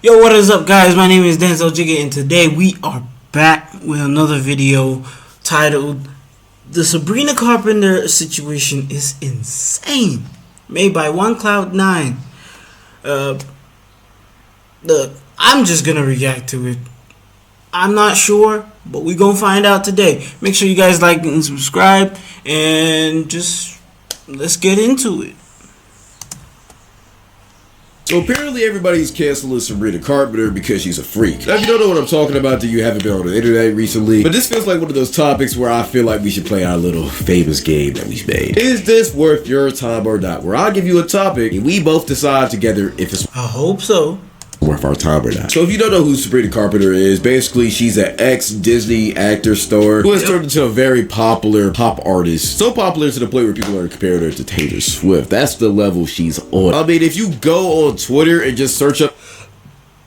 Yo, what is up, guys? My name is Jiggy, and today we are back with another video titled "The Sabrina Carpenter Situation is Insane," made by 1Cloud9. Look, I'm just gonna react to it. I'm not sure, but we're gonna find out today. Make sure you guys like and subscribe, and just let's get into it. So apparently everybody's canceling Sabrina Carpenter because she's a freak. Now if you don't know what I'm talking about, then you haven't been on the internet recently. But this feels like one of those topics where I feel like we should play our little famous game that we've made. Is this worth your time or not? Where I'll give you a topic and we both decide together if it's I hope so. worth our time or not. So if you don't know who Sabrina Carpenter is, basically she's an ex-Disney actor star who has turned into a very popular pop artist. So popular to the point where people are comparing her to Taylor Swift. That's the level she's on. I mean, if you go on Twitter and just search up,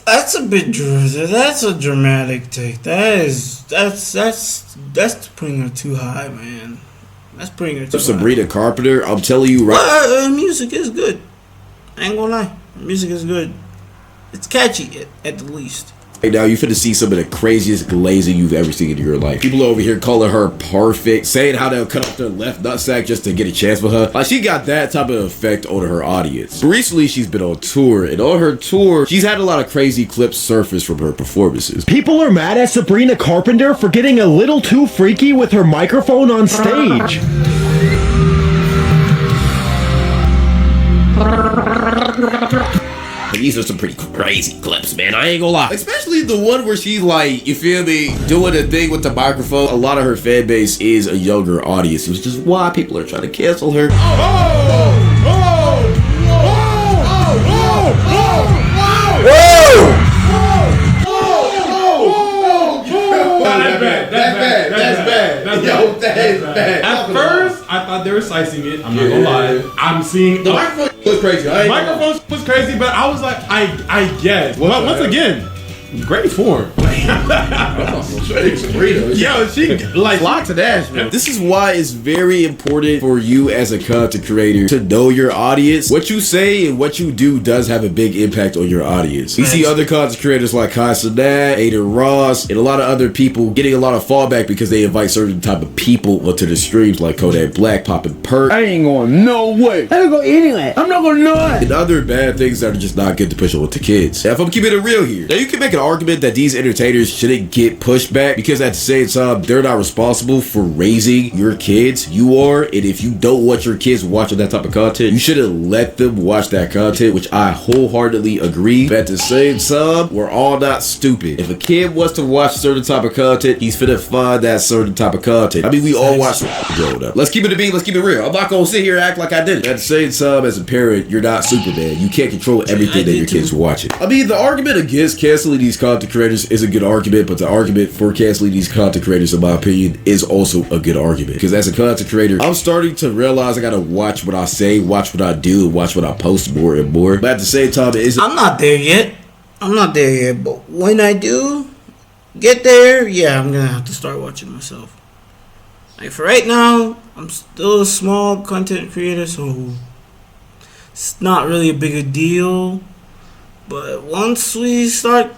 that's a dramatic take. That's putting her too high, man. That's putting her too Sabrina high. Carpenter, I'm telling you right. Well, music is good. I ain't gonna lie. Music is good. It's catchy at the least. Right now, you finna see some of the craziest glazing you've ever seen in your life. People over here calling her perfect, saying how they'll cut off their left nutsack just to get a chance with her. Like, she got that type of effect on her audience. But recently, she's been on tour, and on her tour, she's had a lot of crazy clips surface from her performances. People are mad at Sabrina Carpenter for getting a little too freaky with her microphone on stage. These are some pretty crazy clips, man. I ain't gonna lie. Especially the one where she's like, you feel me, doing a thing with the microphone. A lot of her fan base is a younger audience, which is why people are trying to cancel her. That's bad. At first, I thought they were slicing it. I'm not gonna lie. I'm seeing the microphone was crazy. The microphone was crazy, but I was like, I guess. Well, once again, great form. Yo, she like lots of dash, man. This is why it's very important for you as a content creator to know your audience. What you say and what you do does have a big impact on your audience. You see other content creators like Carpenter, Aiden Ross, and a lot of other people getting a lot of fallback because they invite certain type of people onto the streams, like Kodak Black, Poppin' Perk. I ain't going no way. I don't go anywhere. I'm not gonna know it. And other bad things that are just not good to push on to kids. Now, if I'm keeping it real here, now you can make an argument that these entertainers shouldn't get pushback because at the same time they're not responsible for raising your kids. You are, and if you don't want your kids watching that type of content, you shouldn't let them watch that content, which I wholeheartily agree. But at the same time, we're all not stupid. If a kid wants to watch a certain type of content, he's finna find that certain type of content. I mean, we all watch growing up. Let's keep it a beat, let's keep it real. I'm not gonna sit here and act like I didn't. At the same time, as a parent, you're not Superman. You can't control everything that your kids are watching. I mean, the argument against canceling these content creators is a good argument, but the argument for canceling these content creators, in my opinion, is also a good argument. Because as a content creator, I'm starting to realize I gotta watch what I say, watch what I do, and watch what I post more and more. But at the same time, I'm not there yet. But when I do get there, yeah, I'm gonna have to start watching myself. Like for right now, I'm still a small content creator, so it's not really a big deal. But once we start,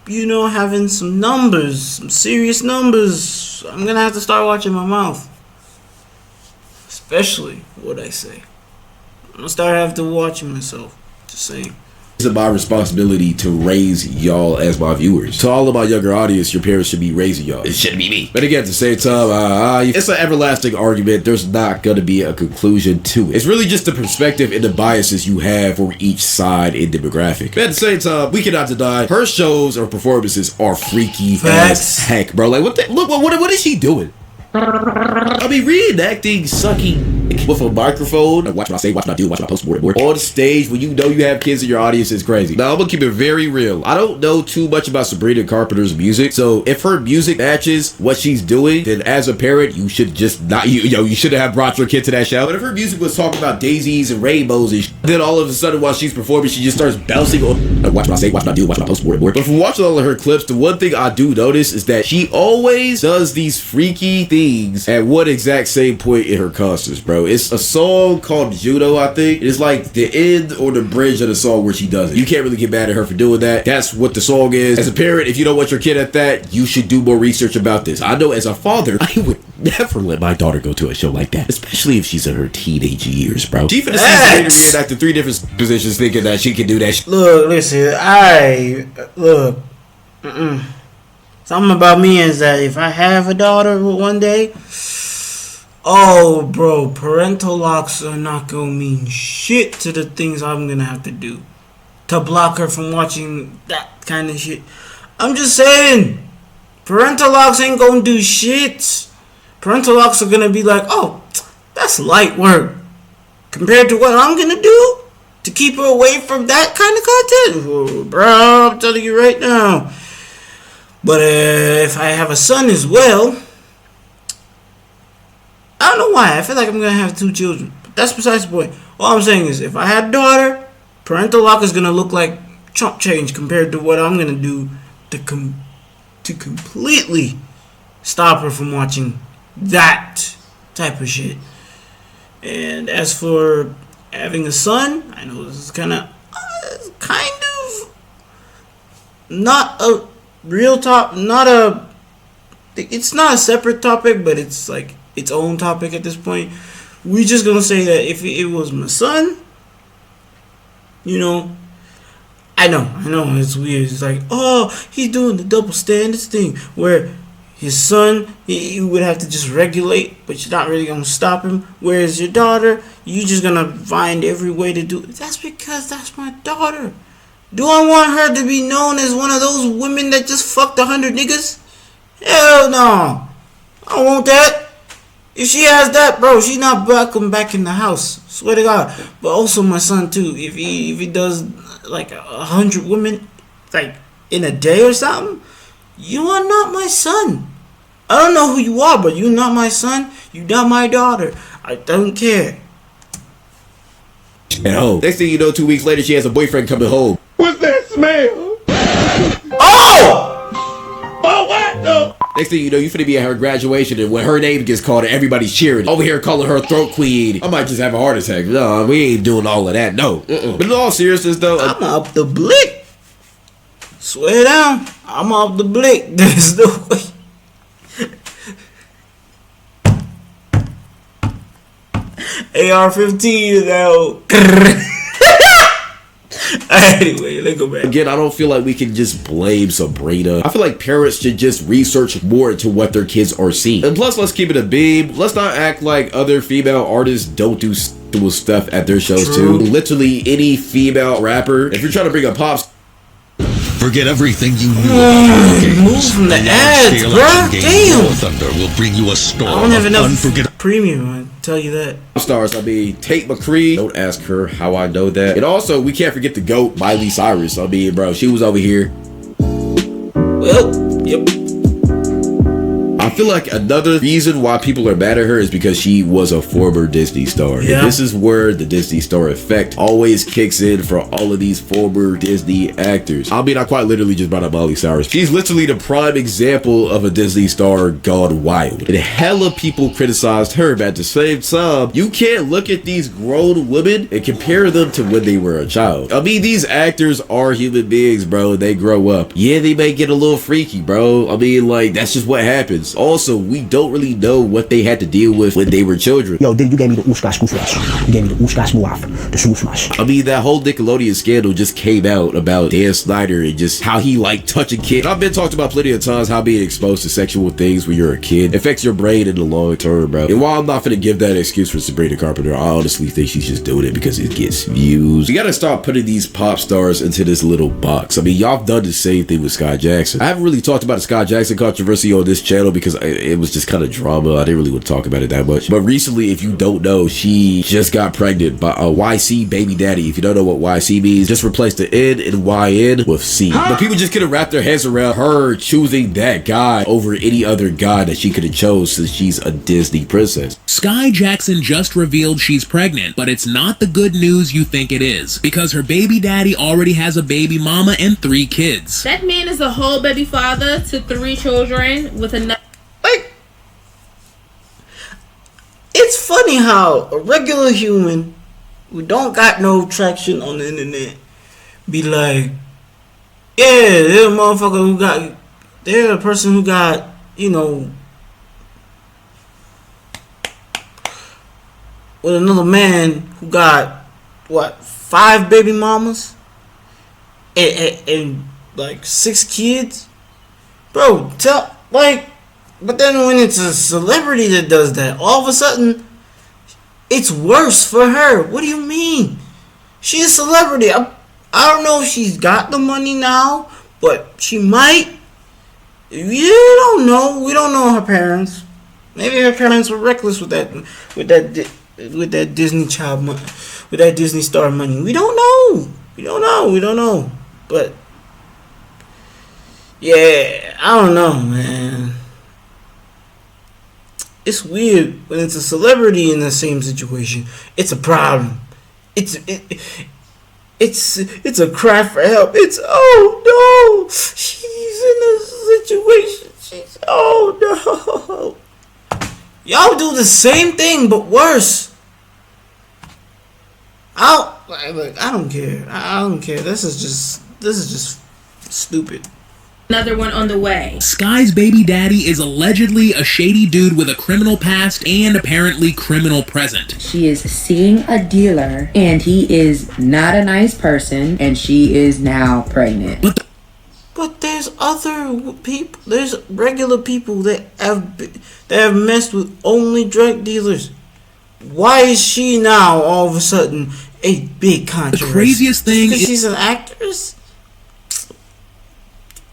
having some numbers, some serious numbers, I'm gonna have to start watching my mouth. Especially what I say. I'm gonna start having to watch myself. Just saying. It's my responsibility to raise y'all as my viewers. To all of my younger audience, your parents should be raising y'all. It shouldn't be me. But again, at the same time, it's an everlasting argument. There's not going to be a conclusion to it. It's really just the perspective and the biases you have for each side and demographic. But at the same time, we cannot deny her shows or performances are freaky as heck, bro. Like, what is she doing? I mean, reenacting sucking with a microphone, watch what I say, watch what I do, watch what I post more and more on stage when you know you have kids in your audience is crazy. Now, I'm gonna keep it very real. I don't know too much about Sabrina Carpenter's music, so if her music matches what she's doing, then as a parent, you should just not, you shouldn't have brought your kid to that show. But if her music was talking about daisies and rainbows and then all of a sudden while she's performing, she just starts bouncing on, watch what I say, watch what I do, watch what I post more and more. But from watching all of her clips, the one thing I do notice is that she always does these freaky things at one exact same point in her concerts, bro. bro. It's a song called Judo, I think. It's like the end or the bridge of the song where she does it. You can't really get mad at her for doing that. That's what the song is. As a parent, if you don't want your kid at that, you should do more research about this. I know as a father, I would never let my daughter go to a show like that, especially if she's in her teenage years, bro. She finna see Sabrina reenact in 3 different positions thinking that she can do that shit. Look, listen, something about me is that if I have a daughter one day, oh, bro, parental locks are not gonna mean shit to the things I'm gonna have to do to block her from watching that kind of shit. I'm just saying, parental locks ain't gonna do shit. Parental locks are gonna be like, oh, that's light work compared to what I'm gonna do to keep her away from that kind of content. Oh, bro, I'm telling you right now. But if I have a son as well, I don't know why. I feel like I'm going to have 2 children. But that's besides the point. All I'm saying is if I had a daughter, parental lock is going to look like chump change compared to what I'm going to do to completely stop her from watching that type of shit. And as for having a son, I know this is kind of not a real top, it's not a separate topic, but it's like its own topic at this point. We're just gonna say that if it was my son, you know, I know it's weird. It's like, oh, he's doing the double standards thing where his son, he would have to just regulate, but you're not really gonna stop him. Whereas your daughter, you're just gonna find every way to do it. That's because that's my daughter. Do I want her to be known as one of those women that just fucked 100 niggas? Hell no. I don't want that. If she has that, bro, she's not welcome back in the house. Swear to God. But also my son too. If he does like 100 women like in a day or something, you are not my son. I don't know who you are, but you're not my son. You're not my daughter. I don't care. And next thing you know, 2 weeks later, she has a boyfriend coming home. What's that smell? Oh! Oh, what the? Next thing you know, you finna be at her graduation, and when her name gets called, everybody's cheering. Over here calling her throat queen. I might just have a heart attack. No, we ain't doing all of that. No. But in all seriousness, though, I'm up the blick. Swear down. I'm up the blick. There's no way. AR-15 now. Anyway, let's go back. Again, I don't feel like we can just blame Sabrina. I feel like parents should just research more into what their kids are seeing. And plus, let's keep it a beam. Let's not act like other female artists don't do stuff at their shows too. Literally any female rapper. If you're trying to bring a pop, forget everything you knew about your games. Move from the ads, bruh. Damn. Thunder will bring you a storm. I don't have enough premium, I tell you that. stars. I mean, Tate McCree. Don't ask her how I know that. And also, we can't forget the GOAT, Miley Cyrus. I mean, bro, she was over here. Well, yep. I feel like another reason why people are mad at her is because she was a former Disney star. Yeah. And this is where the Disney star effect always kicks in for all of these former Disney actors. I mean, I quite literally just brought up Miley Cyrus. She's literally the prime example of a Disney star gone wild. And hella people criticized her, but at the same time, you can't look at these grown women and compare them to when they were a child. I mean, these actors are human beings, bro. They grow up. Yeah, they may get a little freaky, bro. I mean, like, that's just what happens. Also, we don't really know what they had to deal with when they were children. Yo, you gave me the Ushka Flash. You gave me the Ushka Muaf, the Shoe Smash. I mean, that whole Nickelodeon scandal just came out about Dan Snyder and just how he liked touching kids. I've been talked about plenty of times how being exposed to sexual things when you're a kid affects your brain in the long term, bro. And while I'm not gonna give that excuse for Sabrina Carpenter, I honestly think she's just doing it because it gets views. You gotta stop putting these pop stars into this little box. I mean, y'all have done the same thing with Sky Jackson. I haven't really talked about the Sky Jackson controversy on this channel because it was just kind of drama. I didn't really want to talk about it that much. But recently, if you don't know, she just got pregnant by a YC baby daddy. If you don't know what YC means, just replace the N and YN with C. But people just couldn't wrap their heads around her choosing that guy over any other guy that she could have chose since she's a Disney princess. Sky Jackson just revealed she's pregnant, but it's not the good news you think it is, because her baby daddy already has a baby mama and 3 kids. That man is a whole baby father to 3 children with a... Like, it's funny how a regular human who don't got no traction on the internet be like, yeah, they're a motherfucker who got, they're a person who got, you know, with another man who got, what, 5 baby mamas? And like 6 kids? Bro, but then when it's a celebrity that does that, all of a sudden, it's worse for her. What do you mean? She's a celebrity. I don't know if she's got the money now, but she might. You don't know. We don't know her parents. Maybe her parents were reckless with that Disney child money, with that Disney star money. We don't know. We don't know. But yeah, I don't know, man. It's weird when it's a celebrity in the same situation. It's a problem. It's a cry for help. It's, oh no, she's in a situation. Oh no. Y'all do the same thing but worse. I don't care. I don't care. This is just stupid. Another one on the way. Sky's baby daddy is allegedly a shady dude with a criminal past and apparently criminal present. She is seeing a dealer, and he is not a nice person, and she is now pregnant. But there's other people. There's regular people that have messed with only drug dealers. Why is she now all of a sudden a big controversy? The craziest thing is she's an actress.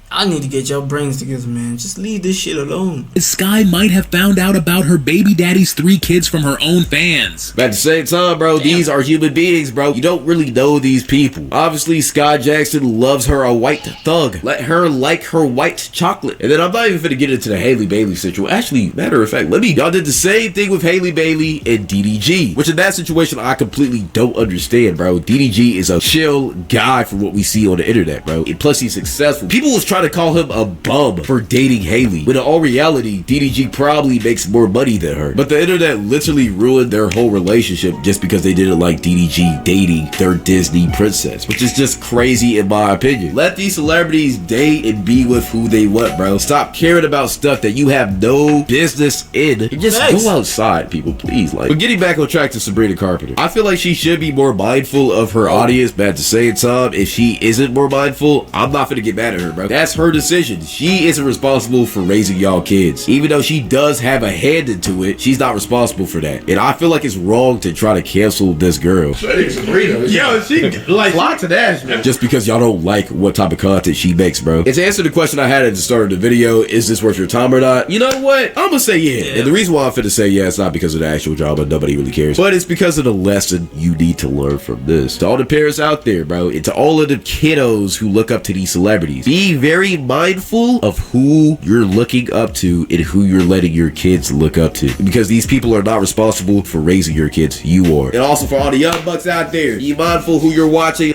I need to get your brains together, man. Just leave this shit alone. Sky might have found out about her baby daddy's 3 kids from her own fans. But at the same time, bro, these are human beings, bro. You don't really know these people. Obviously, Sky Jackson loves her a white thug. Let her like her white chocolate. And then I'm not even finna get into the Haley Bailey situation. Actually, matter of fact, y'all did the same thing with Haley Bailey and DDG. Which in that situation, I completely don't understand, bro. DDG is a chill guy from what we see on the internet, bro. And plus, he's successful. People was trying to call him a bum for dating Haley, when in all reality, DDG probably makes more money than her. But the internet literally ruined their whole relationship just because they didn't like DDG dating their Disney princess, which is just crazy in my opinion. Let these celebrities date and be with who they want, bro. Stop caring about stuff that you have no business in. And just go outside, people, please. But getting back on track to Sabrina Carpenter, I feel like she should be more mindful of her audience, but at the same time, if she isn't more mindful, I'm not gonna get mad at her, bro. That's her decision. She isn't responsible for raising y'all kids. Even though she does have a hand into it, she's not responsible for that. And I feel like it's wrong to try to cancel this girl. Sabrina, yo, she like lots of ass, man. Just because y'all don't like what type of content she makes, bro. And to answer the question I had at the start of the video, is this worth your time or not? You know what? I'm gonna say yeah. And the reason why I'm finna say yeah, it's not because of the actual drama, nobody really cares, but it's because of the lesson you need to learn from this. To all the parents out there, bro, and to all of the kiddos who look up to these celebrities, be very mindful of who you're looking up to and who you're letting your kids look up to, because these people are not responsible for raising your kids. You are. And also for all the young bucks out there, be mindful who you're watching.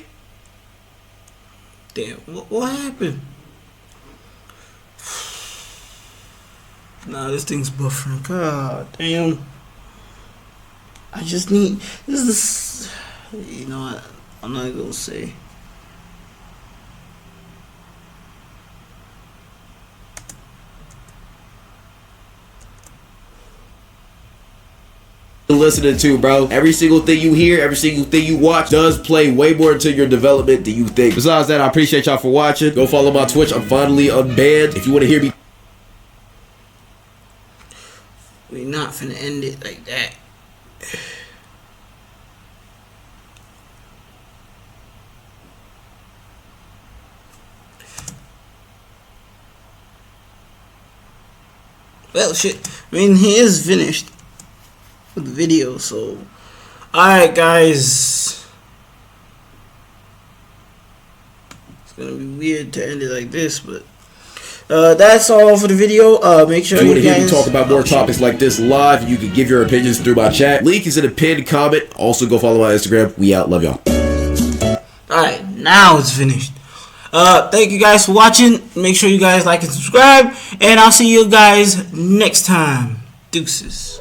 Damn, what happened? Nah, this thing's buffering. God damn. I just need this. You know what? I'm not gonna say. Listening to, bro, every single thing you hear, every single thing you watch does play way more into your development than you think. Besides that, I appreciate y'all for watching. Go follow my Twitch. I'm finally unbanned. If you want to hear me, We're not finna end it like that. Well, shit. I mean, he is finished with the video, so alright, guys. It's gonna be weird to end it like this, but that's all for the video. Make sure if you want to guys hear me talk about more topics like this live, you can give your opinions through my chat. Link is in a pinned comment. Also, go follow my Instagram. We out. Love y'all. Alright, now it's finished. Thank you guys for watching. Make sure you guys like and subscribe, and I'll see you guys next time. Deuces.